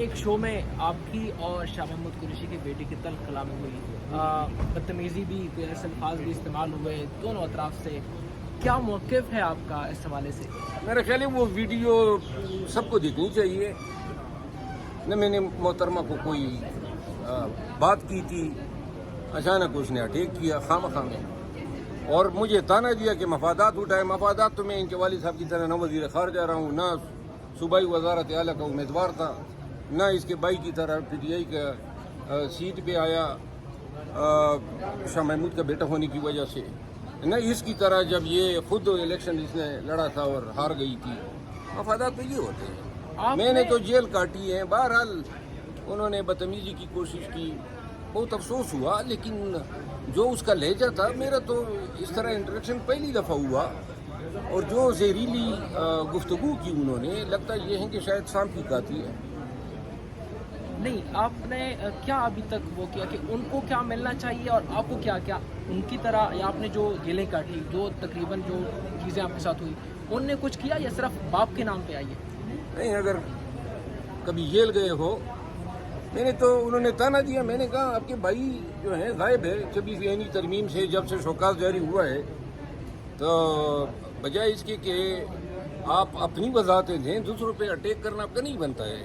ایک شو میں آپ کی اور شاہ محمود قریشی کی بیٹی کی تلخ کلامی ہوئی، بدتمیزی بھی، کوئی ایسے الفاظ بھی استعمال ہوئے دونوں اطراف سے، کیا موقف ہے آپ کا اس حوالے سے؟ میرا خیال ہے وہ ویڈیو سب کو دیکھنی چاہیے. نہ میں نے محترمہ کو کوئی بات کی تھی، اچانک اس نے اٹیک کیا خام میں اور مجھے تانا دیا کہ مفادات اٹھائے. مفادات تو میں ان کے والد صاحب کی طرح نہ وزیر خارجہ رہا ہوں، نہ صوبائی وزارت اعلیٰ کا امیدوار تھا، نہ اس کے بھائی کی طرح پی ٹی آئی کا سیٹ پہ آیا شاہ محمود کا بیٹا ہونے کی وجہ سے، نہ اس کی طرح جب یہ خود الیکشن اس نے لڑا تھا اور ہار گئی تھی. مفادات تو یہ ہوتے ہیں. میں نے تو جیل کاٹی ہے. بہرحال انہوں نے بدتمیزی کی کوشش کی، بہت افسوس ہوا، لیکن جو اس کا لہجہ تھا، میرا تو اس طرح انٹریکشن پہلی دفعہ ہوا، اور جو زہریلی گفتگو کی انہوں نے، لگتا یہ ہے کہ شاید سانپ کی کاتی ہے. نہیں، آپ نے کیا ابھی تک وہ کیا کہ ان کو کیا ملنا چاہیے اور آپ کو کیا ان کی طرح، یا آپ نے جو جیلیں کاٹی، جو تقریباً جو چیزیں آپ کے ساتھ ہوئی، ان نے کچھ کیا یا صرف باپ کے نام پہ آئی ہے؟ نہیں، اگر کبھی جیل گئے ہو، میں نے تو انہوں نے تانا دیا. میں نے کہا آپ کے بھائی جو ہیں غائب ہے 26 آئینی ترمیم سے، جب سے شوکاز جاری ہوا ہے، تو بجائے اس کے کہ آپ اپنی وضاحتیں دیں، دوسروں پہ اٹیک کرنا آپ کا نہیں بنتا ہے.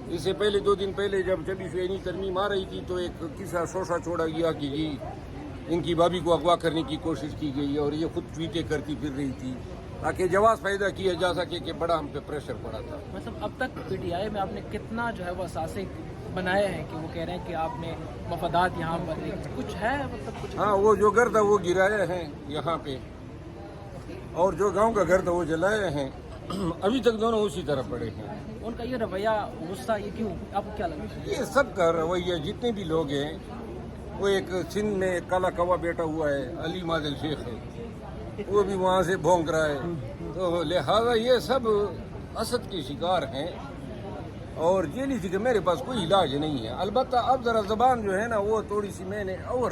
اس سے پہلے 2 دن پہلے جب 26 آئینی ترمیم آ رہی تھی تو ایک قصہ شوشہ چھوڑا گیا کہ جی ان کی بھابھی کو اغوا کرنے کی کوشش کی گئی اور یہ خود ٹویٹیں کرتی پھر رہی تھی تاکہ جواز پیدا کیا جا سکے کہ بڑا ہم پہ پریشر پڑا تھا. مطلب اب تک پی ٹی آئی میں آپ نے کتنا جو ہے وہ اثاثے بنائے ہیں کہ وہ کہہ رہے ہیں کہ آپ نے مفادات یہاں پر کچھ ہے، مطلب کچھ؟ ہاں، وہ جو گھر تھا وہ گرایا ہے یہاں پہ، اور جو گاؤں کا گھر تھا وہ جلایا ہے. ابھی تک دونوں اسی طرح پڑے ہیں. ان کا یہ رویہ، غصہ، یہ کیوں؟ آپ کو کیا لگتا ہے؟ یہ سب کا رویہ، جتنے بھی لوگ ہیں، وہ ایک سندھ میں کالا کوا بیٹا ہوا ہے، علی مادل شیخ ہے، وہ بھی وہاں سے بھونک رہا ہے. تو لہذا یہ سب حسد کے شکار ہیں، اور جیلی تھی کہ میرے پاس کوئی علاج نہیں ہے. البتہ اب ذرا زبان جو ہے نا وہ تھوڑی سی میں نے اور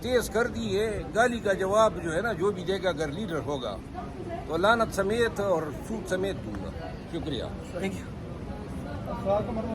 تیز کر دی ہے. گالی کا جواب جو ہے نا جو بھی دے گا اگر لیڈر ہوگا تو لعنت سمیت اور سود سمیت دوں گا. شکریہ. Thank you.